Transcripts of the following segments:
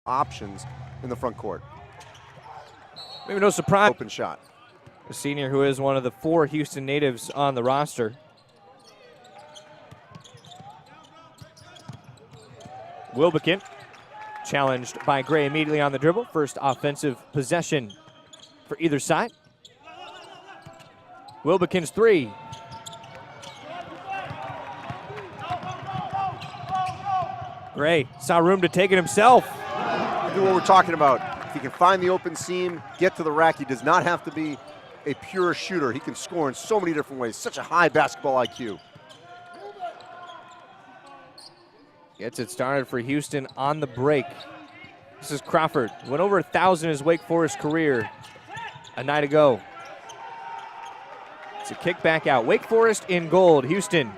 options in the front court. Maybe no surprise. Open shot. A senior who is one of the 4 Houston natives on the roster. Wilbekin challenged by Gray immediately on the dribble. First offensive possession for either side. Wilbekin's 3. Gray saw room to take it himself. Do what we're talking about. If he can find the open seam, get to the rack, he does not have to be a pure shooter. He can score in so many different ways. Such a high basketball IQ. Gets it started for Houston on the break. This is Crawford. Went over 1,000 in his Wake Forest career a night ago. It's a kick back out. Wake Forest in gold. Houston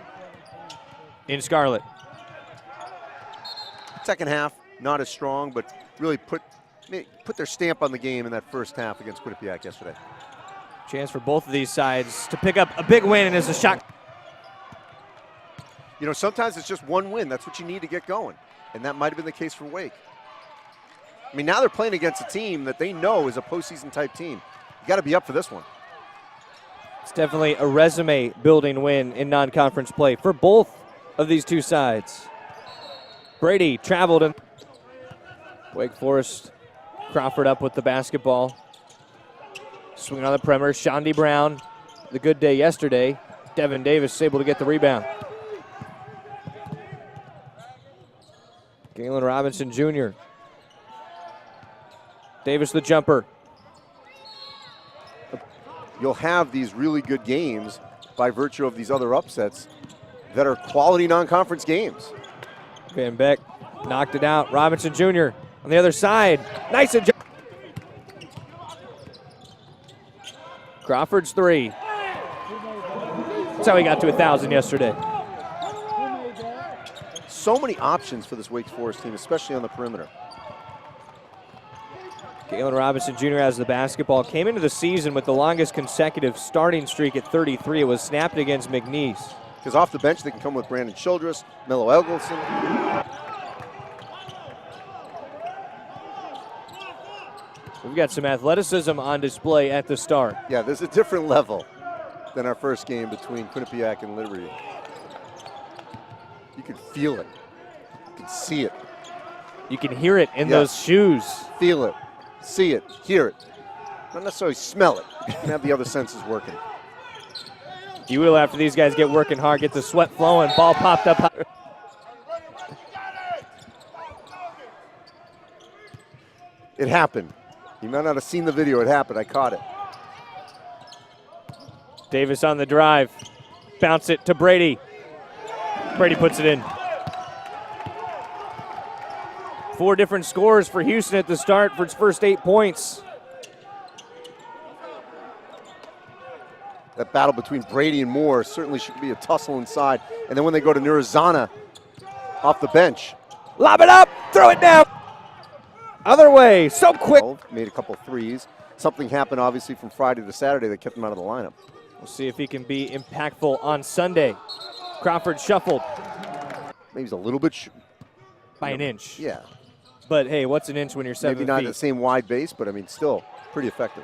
in scarlet. Second half, not as strong, but really put their stamp on the game in that first half against Quinnipiac yesterday. Chance for both of these sides to pick up a big win, and as a shot. You know, sometimes it's just one win. That's what you need to get going. And that might have been the case for Wake. I mean, now they're playing against a team that they know is a postseason type team. You got to be up for this one. It's definitely a resume building win in non-conference play for both of these two sides. Brady traveled and Wake Forest, Crawford up with the basketball. Swing on the perimeter, Shondi Brown, the good day yesterday. Devin Davis able to get the rebound. Galen Robinson Jr. Davis the jumper. You'll have these really good games by virtue of these other upsets that are quality non-conference games. Van Beck knocked it out. Robinson Jr. on the other side. Nice adjustment. Crawford's 3. That's how he got to 1,000 yesterday. So many options for this Wake Forest team, especially on the perimeter. Galen Robinson Jr. has the basketball. Came into the season with the longest consecutive starting streak at 33. It was snapped against McNeese. Because off the bench, they can come with Brandon Childress, Melo Eggleston. We've got some athleticism on display at the start. Yeah, there's a different level than our first game between Quinnipiac and Liberty. You can feel it. You can see it. You can hear it in those shoes. Feel it. See it. Hear it. Not necessarily smell it. You can have the other senses working. You will after these guys get working hard, get the sweat flowing, ball popped up. It happened. You might not have seen the video. It happened. I caught it. Davis on the drive. Bounce it to Brady. Brady puts it in. 4 different scores for Houston at the start for its first 8 points. That battle between Brady and Moore certainly should be a tussle inside. And then when they go to Nirazana off the bench. Lob it up, throw it down. Other way, so quick. Made a couple threes. Something happened obviously from Friday to Saturday that kept him out of the lineup. We'll see if he can be impactful on Sunday. Crawford shuffled. Maybe he's a little bit by an inch. Yeah. But hey, what's an inch when you're 7 feet? Maybe not the same wide base, but I mean still pretty effective.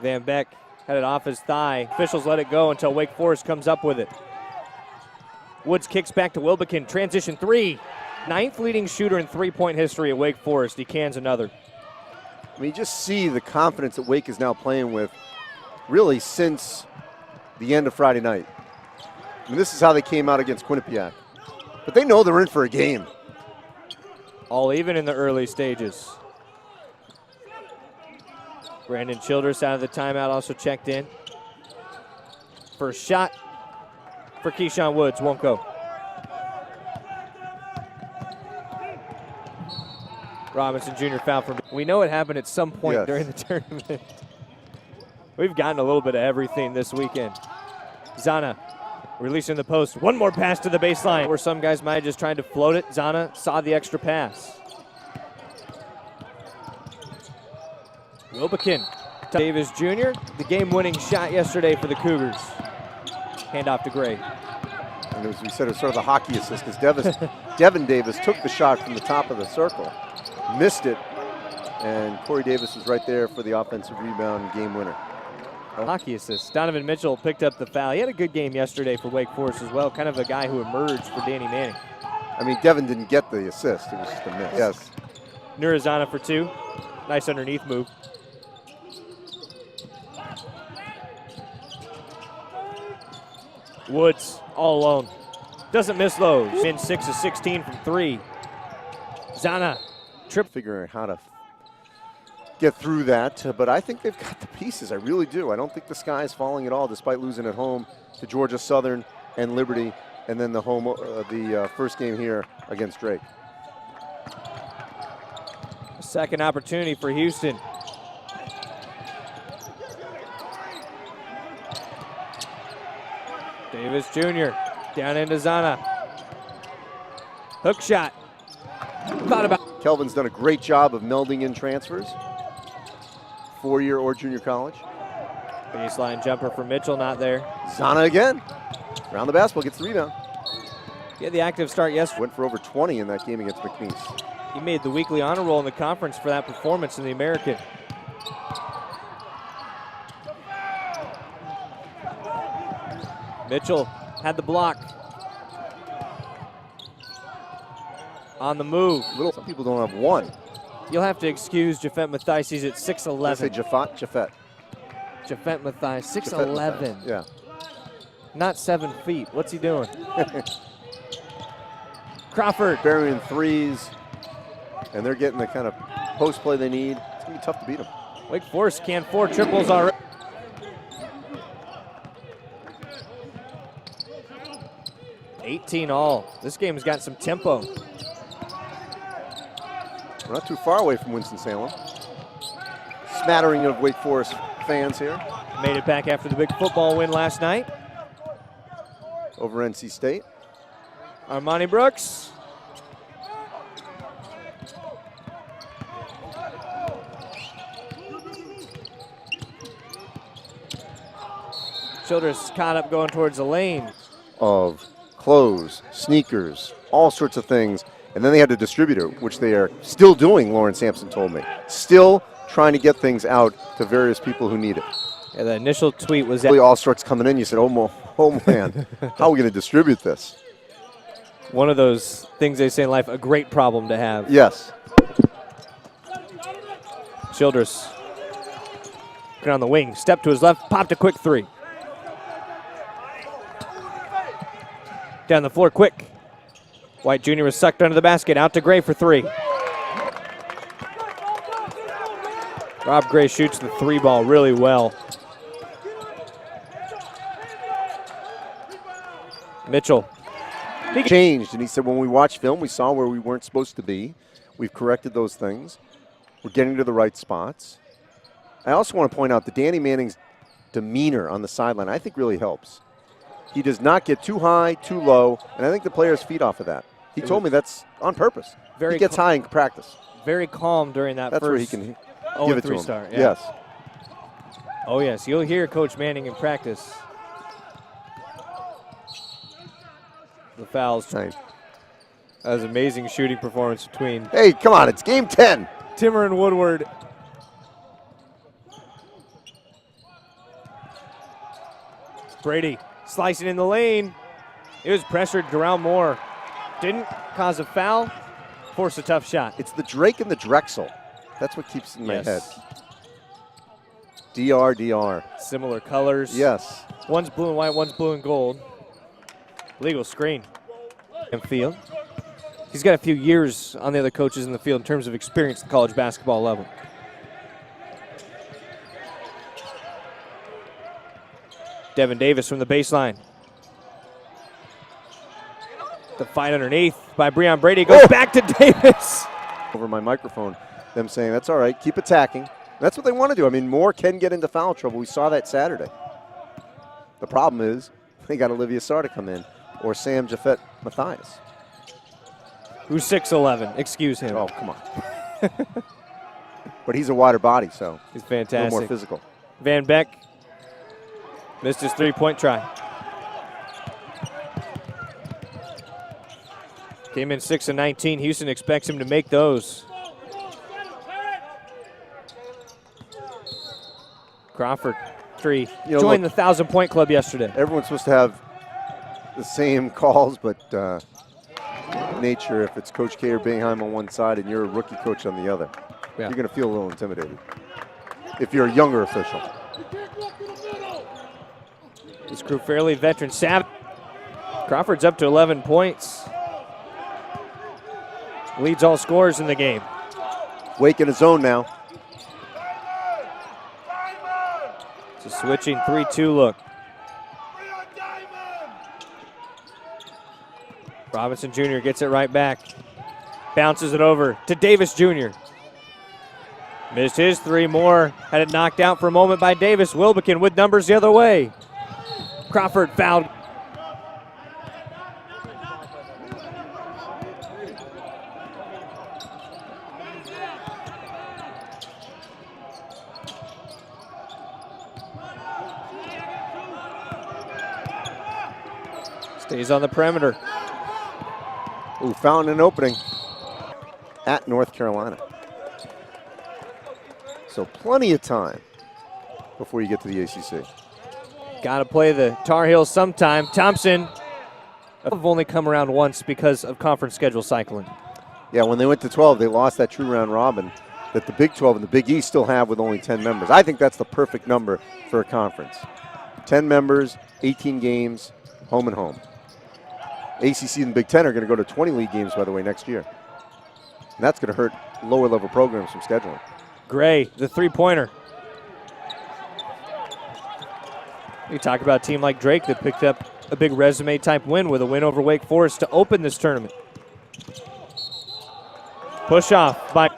Van Beck had it off his thigh. Officials let it go until Wake Forest comes up with it. Woods kicks back to Wilbekin. Transition 3. 9th leading shooter in three-point history at Wake Forest. He cans another. I mean, you just see the confidence that Wake is now playing with really since the end of Friday night. I mean, this is how they came out against Quinnipiac. But they know they're in for a game. All even in the early stages. Brandon Childress out of the timeout, also checked in. First shot for Keyshawn Woods, won't go. Robinson Jr. foul for me. We know it happened at some point during the tournament. We've gotten a little bit of everything this weekend. Zana releasing the post. One more pass to the baseline where some guys might have just tried to float it. Zana saw the extra pass. Wilbekin. Davis Jr., the game-winning shot yesterday for the Cougars. Handoff to Gray. And as we said, it was sort of the hockey assist because Devin Davis took the shot from the top of the circle, missed it, and Corey Davis was right there for the offensive rebound and game winner. Hockey assist. Donovan Mitchell picked up the foul. He had a good game yesterday for Wake Forest as well. Kind of a guy who emerged for Danny Manning. I mean, Devin didn't get the assist. It was just a miss. Yes. Nurazana for 2. Nice underneath move. Woods all alone. Doesn't miss those. In 6 of 16 from 3. Zana Figuring out how to get through that, but I think they've got the pieces. I really do. I don't think the sky is falling at all, despite losing at home to Georgia Southern and Liberty, and then the first game here against Drake. Second opportunity for Houston. Davis Jr. down into Zana. Hook shot. Thought about. Kelvin's done a great job of melding in transfers, 4-year or junior college. Baseline jumper for Mitchell, not there. Zana again. Around the basketball, gets the rebound. He had the active start yesterday. Went for over 20 in that game against McNeese. He made the weekly honor roll in the conference for that performance in the American. Mitchell had the block. On the move. Some people don't have one. You'll have to excuse Jafet Mathias. He's at 6'11". I say Jafet. Jafet Mathias, 6'11". Yeah. Not 7 feet. What's he doing? Crawford. Burying threes, and they're getting the kind of post play they need. It's going to be tough to beat them. Wake Forest can 4 triples already. $18 all. This game's got some tempo. We're not too far away from Winston-Salem. Smattering of Wake Forest fans here. Made it back after the big football win last night. Over NC State. Armani Brooks. Childress caught up going towards the lane. Of clothes, sneakers, all sorts of things. And then they had a distributor, which they are still doing, Lauren Sampson told me. Still trying to get things out to various people who need it. Yeah, the initial tweet was that Really all sorts coming in. You said, oh man, how are we going to distribute this? one of those things they say in life, a great problem to have. Yes. Childress. Get on the wing, step to his left, popped a quick 3. Down the floor quick. White Jr. was sucked under the basket, out to Gray for 3. Rob Gray shoots the 3 ball really well. Mitchell. He changed, and he said when we watched film, we saw where we weren't supposed to be. We've corrected those things. We're getting to the right spots. I also want to point out that Danny Manning's demeanor on the sideline, I think, really helps. He does not get too high, too low, and I think the players feed off of that. He told me that's on purpose. He gets high in practice. Very calm during that that's first where he can give it to him. Start. Yeah. Yes. Oh, yes. You'll hear Coach Manning in practice. The fouls. Nice. That was an amazing shooting performance between. Hey, come on. It's game 10. Timmer and Woodward. Brady slicing in the lane. It was pressured. Durrell Moore didn't cause a foul, forced a tough shot. It's the Drake and the Drexel. That's what keeps it in my head. DR. Similar colors. Yes. One's blue and white, one's blue and gold. Legal screen. And field. He's got a few years on the other coaches in the field in terms of experience at the college basketball level. Devin Davis from the baseline. The fight underneath by Breon Brady goes back to Davis. Over my microphone, them saying, that's all right, keep attacking. That's what they want to do. I mean, Moore can get into foul trouble. We saw that Saturday. The problem is they got Olivia Sarr to come in or Sam Jafet Mathias. Who's 6'11", excuse him. Oh, come on. But he's a wider body, so he's fantastic. A little more physical. Van Beck missed his three-point try. Came in 6 of 19. Houston expects him to make those. Crawford, 3. You know, Joined look, the 1,000-point club yesterday. everyone's supposed to have the same calls, but nature, if it's Coach K or Boeheim on one side and you're a rookie coach on the other, Yeah. you're going to feel a little intimidated if you're a younger official. This crew fairly veteran. Crawford's up to 11 points. Leads all scorers in the game. Wake in his zone now. It's a switching 3-2 look. Robinson Jr. gets it right back. Bounces it over to Davis Jr. Missed his 3 more. Had it knocked out for a moment by Davis. Wilbekin with numbers the other way. Crawford fouled. Stays on the perimeter. Ooh, found an opening at North Carolina. So plenty of time before you get to the ACC. Got to play the Tar Heels sometime. Thompson have only come around once because of conference schedule cycling. Yeah, when they went to 12, they lost that true round robin that the Big 12 and the Big East still have with only 10 members. I think that's the perfect number for a conference. 10 members, 18 games, home and home. ACC and Big Ten are going to go to 20 league games, by the way, next year. And that's going to hurt lower level programs from scheduling. Gray, the 3-pointer. You talk about a team like Drake that picked up a big resume type win with a win over Wake Forest to open this tournament. Push off by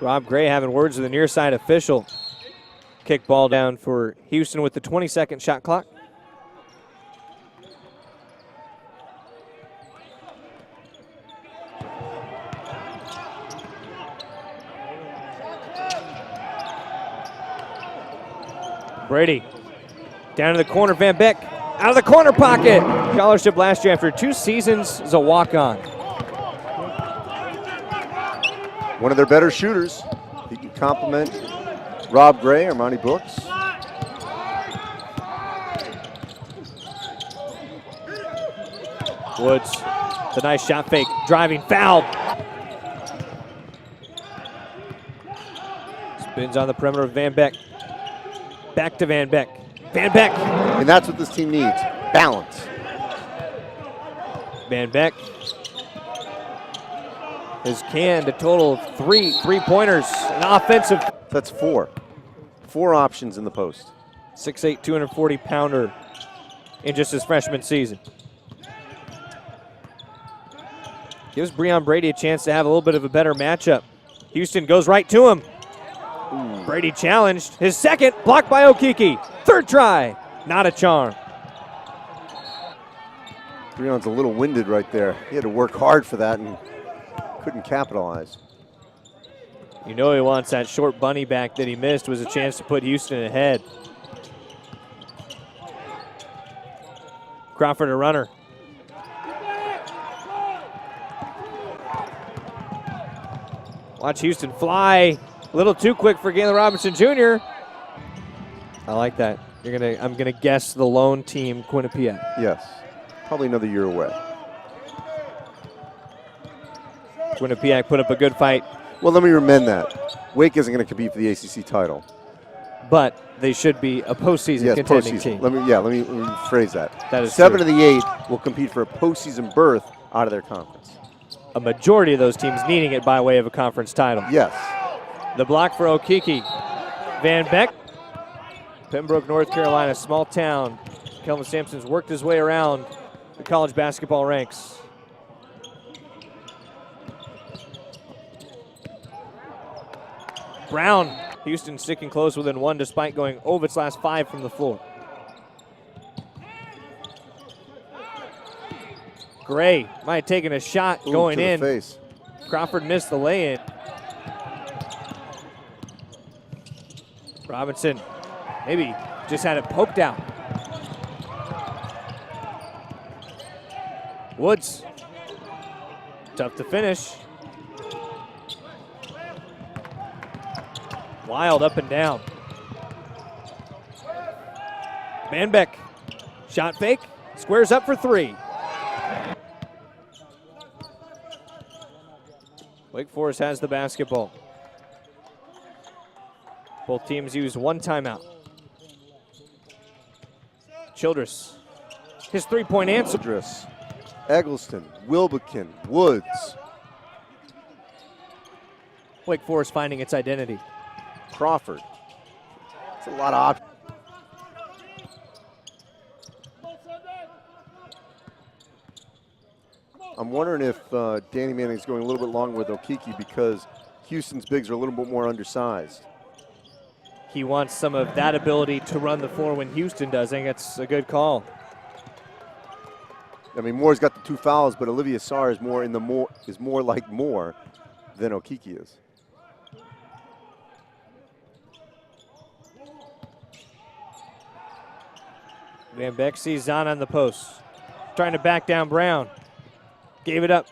Rob Gray having words with the near side official. Kick ball down for Houston with the 20-second shot clock. Brady down to the corner. Van Beck out of the corner pocket. Scholarship last year after 2 seasons as a walk-on. One of their better shooters. He can complement Rob Gray, Armani Brooks. Woods, the nice shot fake, driving, foul. Spins on the perimeter of Van Beck. Back to Van Beck. Van Beck. And that's what this team needs, balance. Van Beck has canned a total of 3 3-pointers. An offensive. That's 4. 4 options in the post. 6'8", 240-pounder in just his freshman season. Gives Breon Brady a chance to have a little bit of a better matchup. Houston goes right to him. Ooh. Brady challenged. His second, blocked by Okiki. 3rd try, not a charm. Breon's a little winded right there. He had to work hard for that and couldn't capitalize. You know he wants that short bunny back that he missed was a chance to put Houston ahead. Crawford a runner. Watch Houston fly. A little too quick for Galen Robinson Jr. I like that. I'm gonna guess the lone team, Quinnipiac. Yes, probably another year away. Quinnipiac put up a good fight, Well, let me amend that. Wake isn't going to compete for the ACC title. but they should be a postseason Yes, contending postseason. team. Let me phrase that. That is 7 true. of the 8 will compete for a postseason berth out of their conference. A majority of those teams needing it by way of a conference title. Yes. The block for Okiki. Van Beck. Pembroke, North Carolina, small town. Kelvin Sampson's worked his way around the college basketball ranks. Brown. Houston sticking close within 1 despite going over its last 5 from the floor. Gray might have taken a shot Ooh, going to the in. face. Crawford missed the lay-in. Robinson maybe just had it poked out. Woods Tough to finish. Wild up and down. Vanbeck, shot fake, squares up for three. Wake Forest has the basketball. Both teams use one timeout. Childress, his three-point answer. Childress, Eggleston, Wilbekin, Woods. Wake Forest finding its identity. Crawford. It's a lot of options. I'm wondering if Danny Manning is going a little bit longer with Okeke because Houston's bigs are a little bit more undersized. He wants some of that ability to run the floor when Houston does. I think it's a good call. I mean, Moore's got the 2 fouls, but Olivia Sarr is more like Moore than Okeke is. Vanbeck sees Zahn on the post. Trying to back down Brown. Gave it up.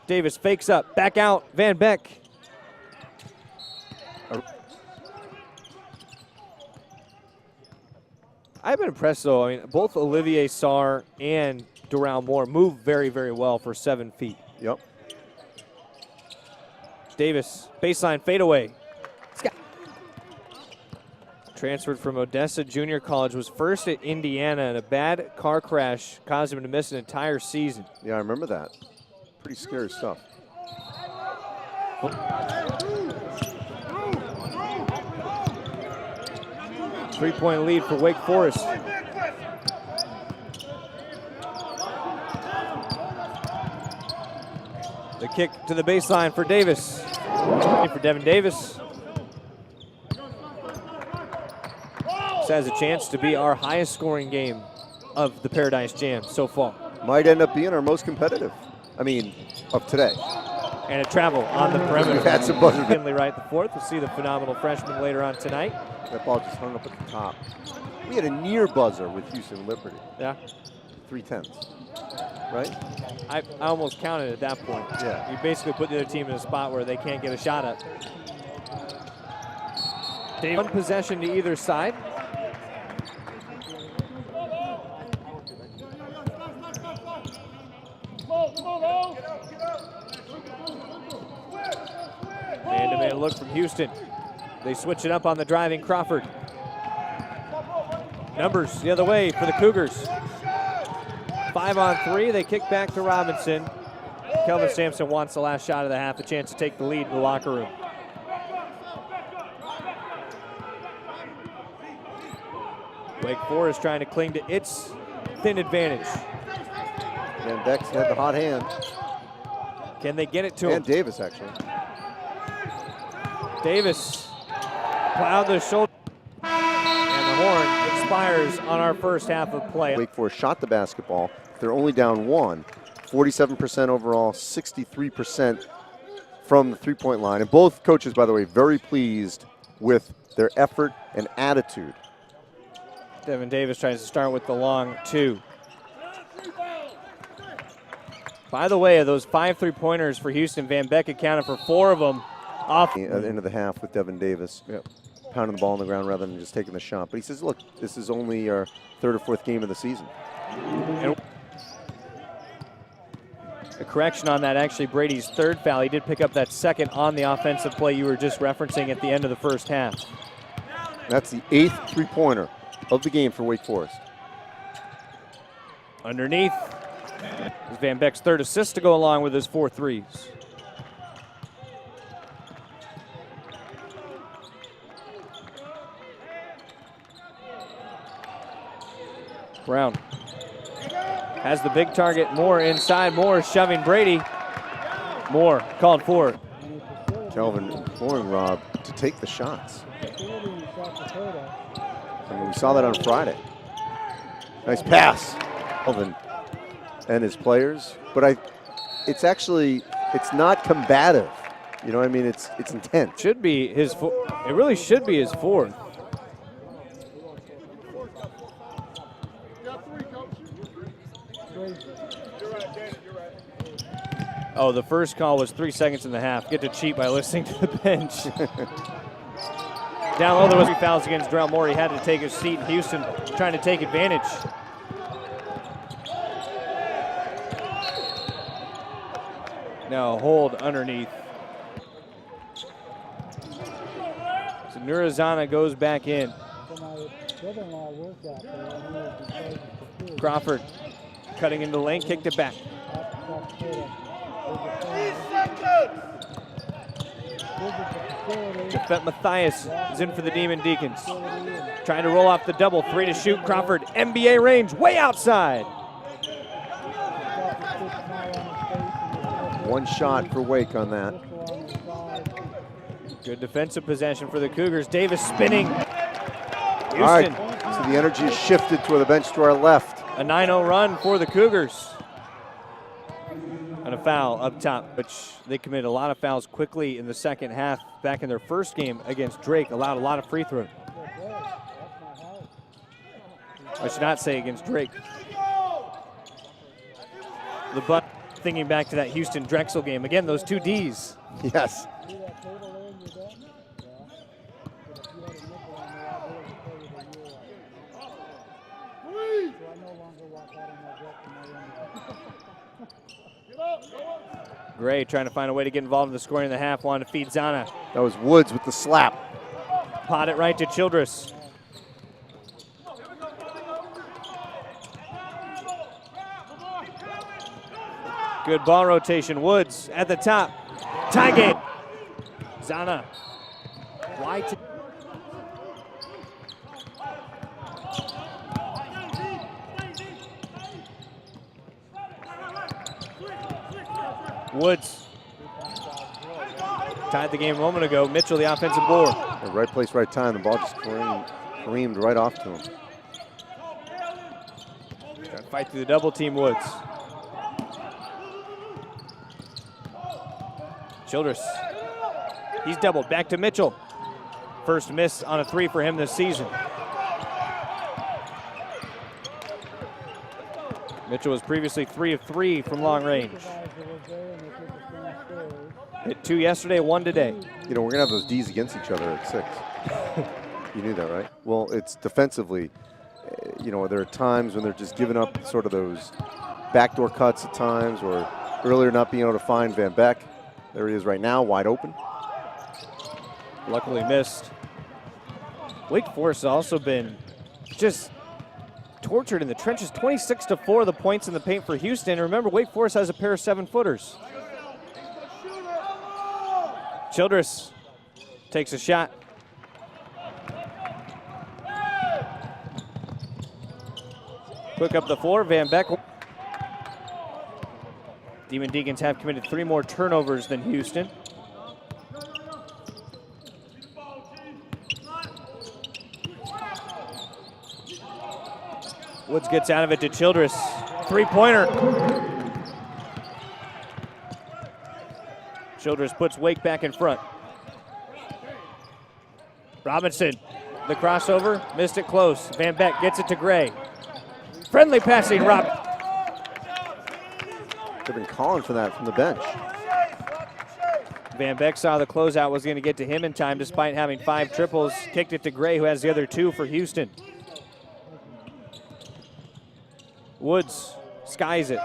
Davis fakes up. Back out. Vanbeck. I've been impressed, though. I mean, both Olivier Sarr and Doral Moore move very, very well for 7 feet. Yep. Davis, baseline fadeaway. Transferred from Odessa Junior College, was first at Indiana, and a bad car crash caused him to miss an entire season. Yeah, I remember that. Pretty scary stuff. Three-point lead for Wake Forest. The kick to the baseline for Davis. For Devin Davis. This has a chance to be our highest scoring game of the Paradise Jam so far. Might end up being our most competitive. I mean, of today. And a travel on the perimeter. We've had some buzzer. Finley right the fourth. We'll see the phenomenal freshman later on tonight. That ball just hung up at the top. We had a near buzzer with Houston Liberty. Yeah. 3/10, right? I almost counted at that point. Yeah. You basically put the other team in a spot where they can't get a shot up. One possession to either side. Man-to-man look from Houston. They switch it up on the driving Crawford. Numbers the other way for the Cougars. 5 on 3, they kick back to Robinson. Kelvin Sampson wants the last shot of the half, a chance to take the lead in the locker room. Wake Forest trying to cling to its thin advantage. Vanbeck's had the hot hand. Can they get it to him? And Davis, actually. Davis plowed the shoulder. And the horn expires on our first half of play. Wake Forest shot the basketball. They're only down 1. 47% overall, 63% from the three-point line. And both coaches, by the way, very pleased with their effort and attitude. Devin Davis tries to start with the long 2. By the way, of those 5 3-pointers for Houston, Vanbeck accounted for 4 of them off. At the end of the half with Devin Davis, pounding the ball on the ground rather than just taking the shot. But he says, look, this is only our 3rd or 4th game of the season. And a correction on that, actually Brady's 3rd foul. He did pick up that 2nd on the offensive play you were just referencing at the end of the first half. That's the 8th three-pointer of the game for Wake Forest. Underneath is Vanbeck's 3rd assist to go along with his 4 threes. Brown has the big target. Moore inside. Moore shoving Brady. Moore called for. Kelvin imploring Rob to take the shots. I mean, we saw that on Friday. Nice pass. Kelvin and his players. But it's not combative. You know what I mean? It's intense. Should be his. It really should be his 4th. Oh, the first call was 3 seconds and a half. Get to cheat by listening to the bench. Down low, there was 3 fouls against Drell Moore. He had to take his seat in Houston, trying to take advantage. Now hold underneath. So Nurazana goes back in. Crawford cutting into the lane, kicked it back. Defet Mathias is in for the Demon Deacons. Trying to roll off the double, 3 to shoot. Crawford, NBA range, way outside. One shot for Wake on that. Good defensive possession for the Cougars. Davis spinning. Houston. All right, so the energy is shifted to the bench to our left. A 9-0 run for the Cougars. And a foul up top, which they committed a lot of fouls quickly in the second half. Back in their first game against Drake, allowed a lot of free throws. I should not say against Drake. The Buck thinking back to that Houston Drexel game. Again, those 2 Ds. Yes. Gray trying to find a way to get involved in the scoring in the half. Wanted to feed Zana. That was Woods with the slap. Pot it right to Childress. Good ball rotation. Woods at the top. Tie game. Zana. Wide to Woods tied the game a moment ago. Mitchell, the offensive board. Right place, right time. The ball just careened right off to him. Trying to fight through the double team, Woods. Childress. He's doubled. Back to Mitchell. First miss on a 3 for him this season. Mitchell was previously 3 of 3 from long range. Hit 2 yesterday, 1 today. You know, we're going to have those Ds against each other at 6. You knew that, right? Well, it's defensively. You know, there are times when they're just giving up sort of those backdoor cuts at times, or earlier not being able to find Van Beck. There he is right now, wide open. Luckily missed. Wake Forest has also been just tortured in the trenches. 26-4 the points in the paint for Houston. And remember, Wake Forest has a pair of 7-footers. Childress takes a shot. Quick up the floor, Van Beck. Demon Deacons have committed 3 more turnovers than Houston. Woods gets out of it to Childress. 3-pointer. Childress puts Wake back in front. Robinson, the crossover, missed it close. Van Beck gets it to Gray. Friendly passing, Rob. They've been calling for that from the bench. Van Beck saw the closeout was going to get to him in time despite having 5 triples. Kicked it to Gray, who has the other 2 for Houston. Woods skies it.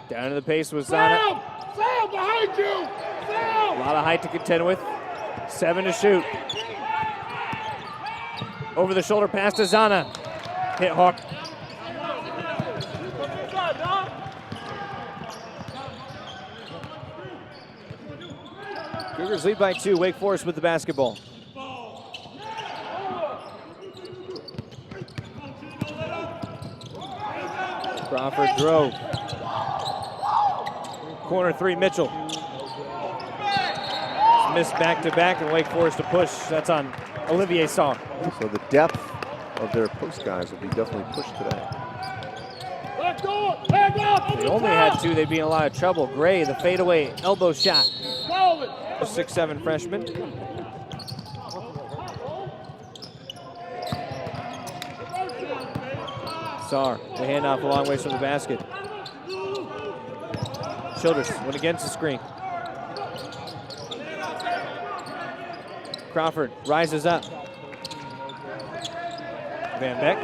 Down to the pace with Zana. Sam, behind you! Sam! A lot of height to contend with. 7 to shoot. Over the shoulder pass to Zana. Hit Hawk. Cougars lead by 2. Wake Forest with the basketball. Crawford drove. Corner 3, Mitchell. Missed back-to-back, and Wake Forest to push. That's on Olivier Song. So the depth of their post guys will be definitely pushed today. If they only had two, they'd be in a lot of trouble. Gray, the fadeaway elbow shot. 6'7" freshman. Saar, the handoff a long ways from the basket. Childress went against the screen. Crawford rises up. Van Beck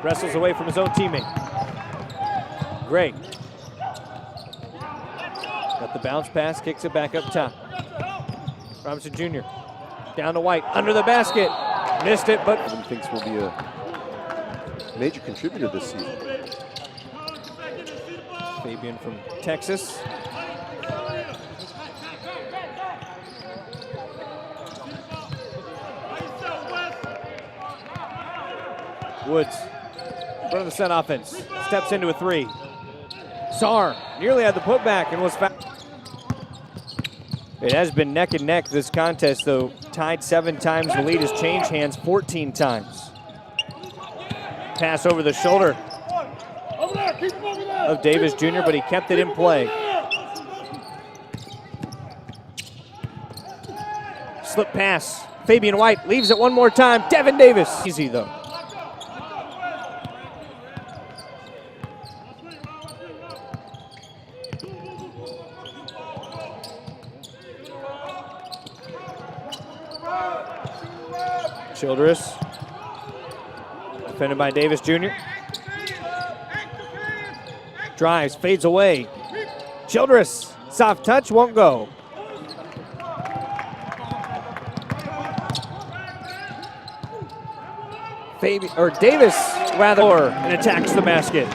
wrestles away from his own teammate. Gray. Got the bounce pass, kicks it back up top. Robinson Jr. down to White, under the basket. Missed it, but He thinks will be a major contributor this season. Fabian from Texas. Woods, front of the set offense, steps into a three. Saar nearly had the putback and was fouled. It has been neck and neck this contest, though. Tied 7 times, the lead has changed hands 14 times. Pass over the shoulder of Davis Jr., but he kept it in play. Slip pass. Fabian White leaves it one more time. Devin Davis. Easy, though. Childress. Defended by Davis Jr. Drives, fades away. Childress, soft touch, won't go. Davis rather and attacks the basket.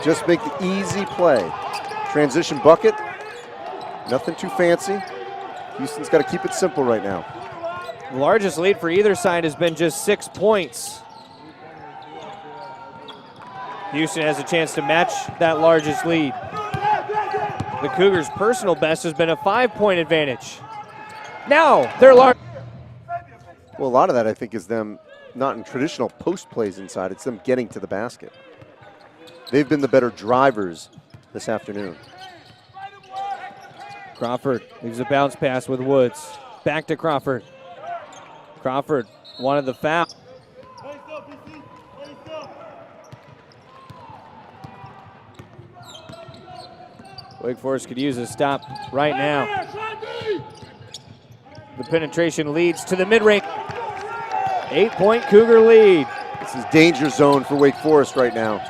Just make the easy play. Transition bucket. Nothing too fancy. Houston's got to keep it simple right now. The largest lead for either side has been just 6 points. Houston has a chance to match that largest lead. The Cougars' personal best has been a 5-point advantage. Now they're large. Well, a lot of that, I think, is them not in traditional post plays inside. It's them getting to the basket. They've been the better drivers this afternoon. Crawford leaves a bounce pass with Woods. Back to Crawford. Crawford wanted the foul. Wake Forest could use a stop right now. The penetration leads to the mid-range. 8-point Cougar lead. This is danger zone for Wake Forest right now.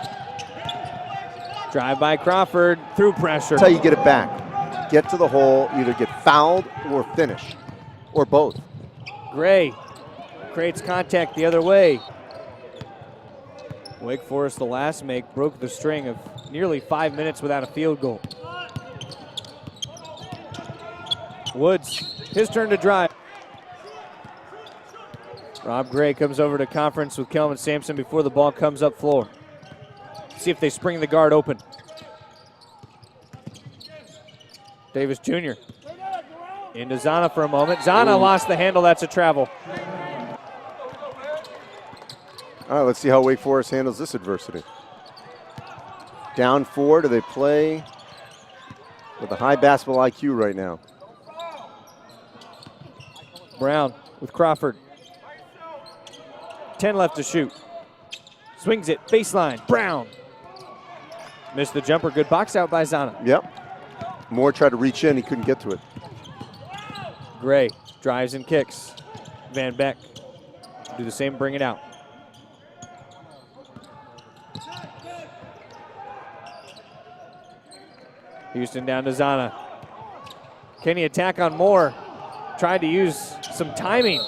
Drive by Crawford through pressure. That's how you get it back. Get to the hole, either get fouled or finish, or both. Gray creates contact the other way. Wake Forest, the last make, broke the string of nearly 5 minutes without a field goal. Woods, his turn to drive. Rob Gray comes over to conference with Kelvin Sampson before the ball comes up floor. See if they spring the guard open. Davis Jr. into Zana for a moment. Zana lost the handle, that's a travel. All right, let's see how Wake Forest handles this adversity. Down 4, do they play with a high basketball IQ right now? Brown with Crawford. 10 left to shoot. Swings it, baseline, Brown. Missed the jumper, good box out by Zana. Yep. Moore tried to reach in, he couldn't get to it. Gray drives and kicks. Van Beck do the same, bring it out. Houston down to Zana. Can he attack on Moore? Tried to use some timing.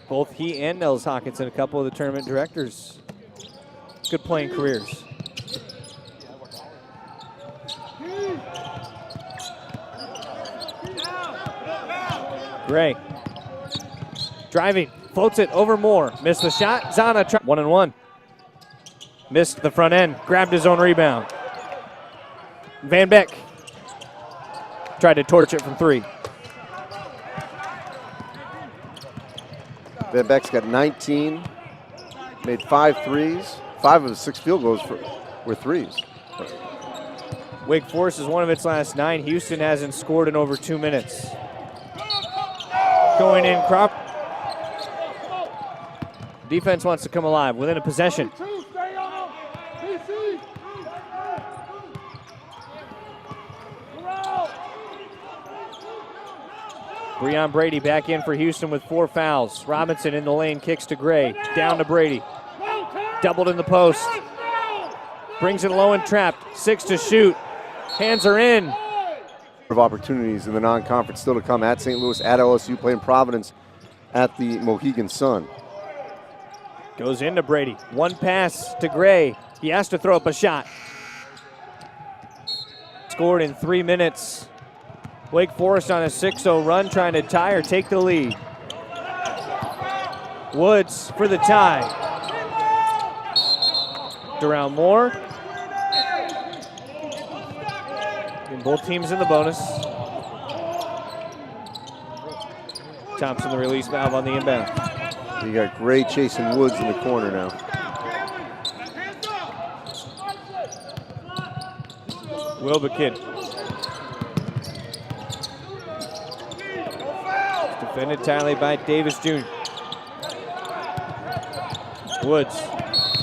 Both he and Nels Hawkinson, a couple of the tournament directors, good playing careers. Gray driving, floats it over Moore. Missed the shot. Zana 1-and-1. Missed the front end, grabbed his own rebound. Van Beck tried to torch it from 3. Van Beck's got 19, made 5 threes. 5 of the 6 field goals were threes. Wake Forest is one of its last 9. Houston hasn't scored in over 2 minutes. Going in, Crop. Defense wants to come alive within a possession. Breon Brady back in for Houston with 4 fouls. Robinson in the lane, kicks to Gray. Down to Brady. Doubled in the post. Brings it low and trapped. 6 to shoot. Hands are in. Of opportunities in the non-conference still to come at St. Louis, at LSU, playing Providence at the Mohegan Sun. Goes into Brady. 1 pass to Gray. He has to throw up a shot. Scored in 3 minutes. Wake Forest on a 6-0 run, trying to tie or take the lead. Woods for the tie. Durrell Moore. And both teams in the bonus. Thompson the release valve on the inbound. You got Gray chasing Woods in the corner now. Wilbekin. Defended tightly by Davis Jr. Woods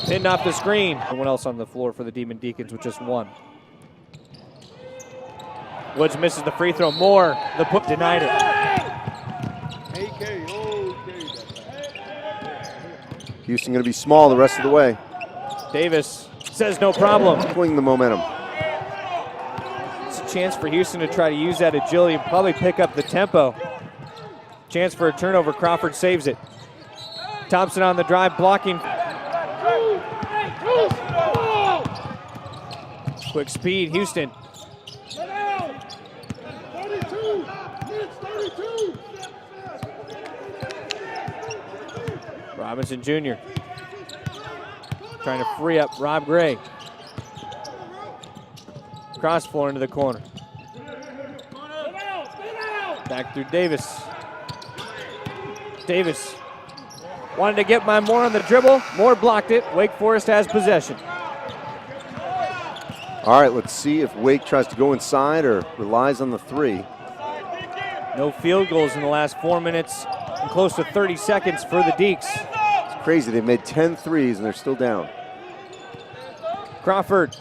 pinned off the screen. No one else on the floor for the Demon Deacons with just 1. Woods misses the free throw. Moore, the put, denied it. Houston going to be small the rest of the way. Davis says no problem. Swing the momentum. It's a chance for Houston to try to use that agility and probably pick up the tempo. Chance for a turnover. Crawford saves it. Thompson on the drive, blocking. Quick speed, Houston. Robinson Jr. trying to free up Rob Gray. Cross floor into the corner. Back through Davis. Davis wanted to get by Moore on the dribble. Moore blocked it. Wake Forest has possession. All right, let's see if Wake tries to go inside or relies on the 3. No field goals in the last 4 minutes and close to 30 seconds for the Deeks. It's crazy. They've made 10 threes and they're still down. Crawford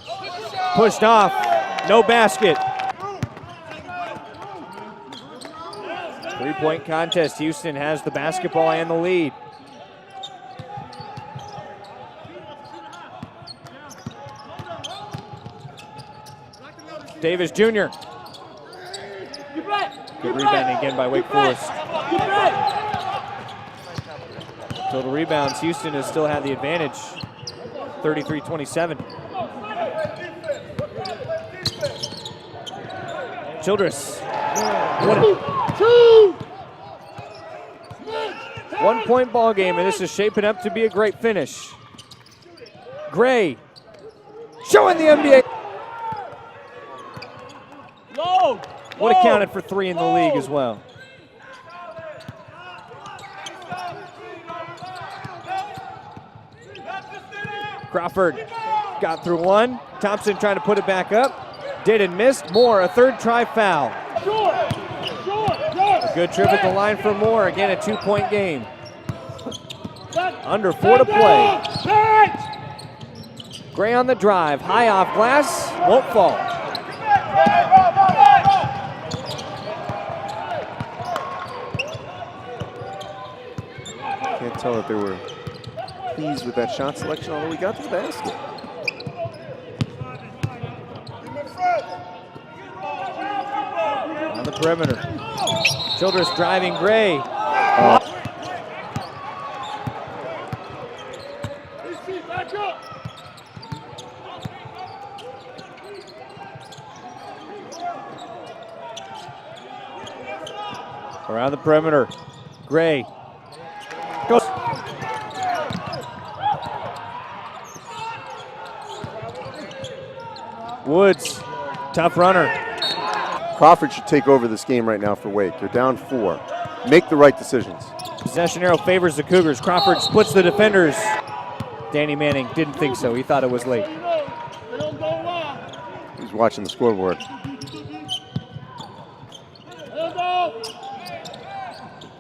pushed off. No basket. 3-point contest. Houston has the basketball and the lead. Davis Jr. Good rebounding again by Wake Forest. Total rebounds, Houston has still had the advantage. 33-27. Childress. 1-point ball game, and this is shaping up to be a great finish. Gray showing the NBA. Would have counted for 3 in the league as well. Crawford got through 1. Thompson trying to put it back up. Did and missed. Moore, a 3rd try foul. A good trip at the line for Moore. Again, a 2-point game. Under 4 to play. Gray on the drive. High off glass. Won't fall. Can't tell if they were pleased with that shot selection, although we got to the basket. On the perimeter. Childress driving Gray. Around the perimeter. Gray goes. Woods, tough runner. Crawford should take over this game right now for Wake. They're down 4. make the right decisions. Possession arrow favors the Cougars. Crawford splits the defenders. Danny Manning didn't think so. He thought it was late. He's watching the scoreboard.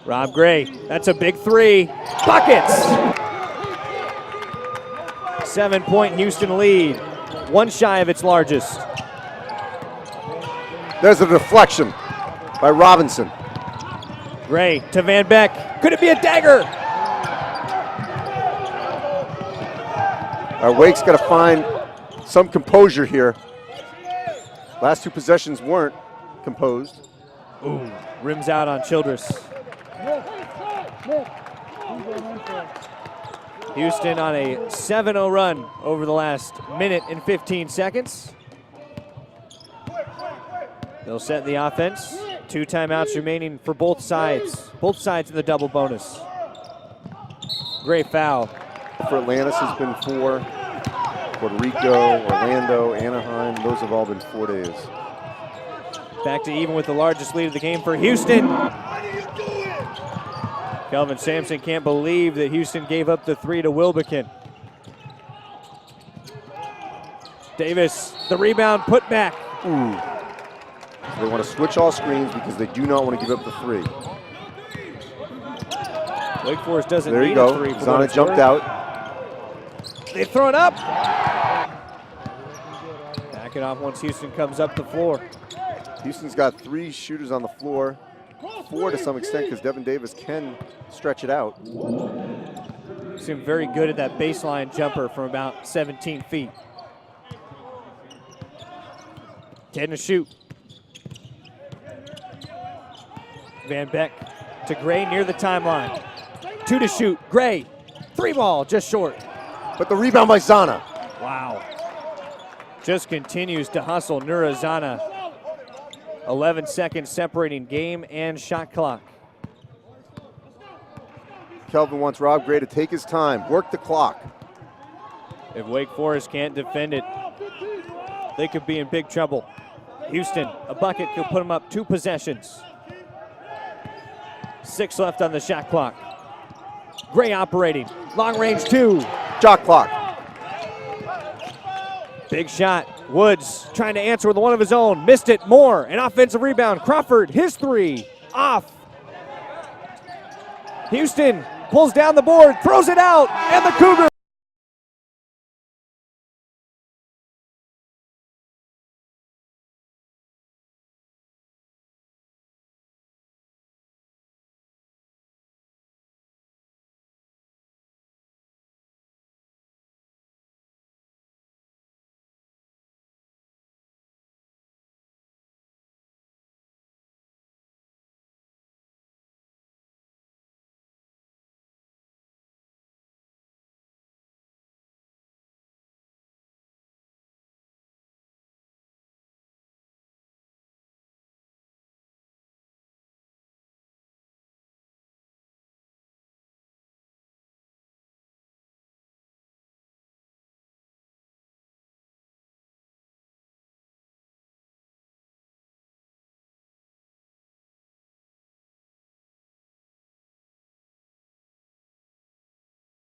Rob Gray, that's a big three. Buckets! 7-point Houston lead. One shy of its largest. There's a deflection by Robinson. Gray to Van Beck. Could it be a dagger? Wake's got to find some composure here. Last two possessions weren't composed. Ooh, rims out on Childress. Houston on a 7-0 run over the last minute and 15 seconds. They'll set the offense. 2 timeouts remaining for both sides. Both sides in the double bonus. Great foul. For Atlantis has been 4. Puerto Rico, Orlando, Anaheim, those have all been 4 days. Back to even with the largest lead of the game for Houston. Kelvin Sampson can't believe that Houston gave up the 3 to Wilbekin. Davis, the rebound, put back. Ooh. So they want to switch all screens because they do not want to give up the 3. Wake Forest doesn't There need you go. a 3. for what Zana it's jumped worth. out. They throw it up. Back it off once Houston comes up the floor. Houston's got 3 shooters on the floor. 4 to some extent because Devin Davis can stretch it out. Seemed very good at that baseline jumper from about 17 feet. 10 to shoot. Van Beck to Gray near the timeline. 2 to shoot. Gray, 3 ball, just short. But the rebound by Zana. Wow. Just continues to hustle Nura Zana. 11 seconds separating game and shot clock. Kelvin wants Rob Gray to take his time, work the clock. If Wake Forest can't defend it, they could be in big trouble. Houston, a bucket could put them up 2 possessions. 6 left on the shot clock. Gray operating, long range 2. Shot clock. Big shot. Woods trying to answer with one of his own. Missed it. Moore, an offensive rebound. Crawford, his 3. Off. Houston pulls down the board, throws it out, and the Cougars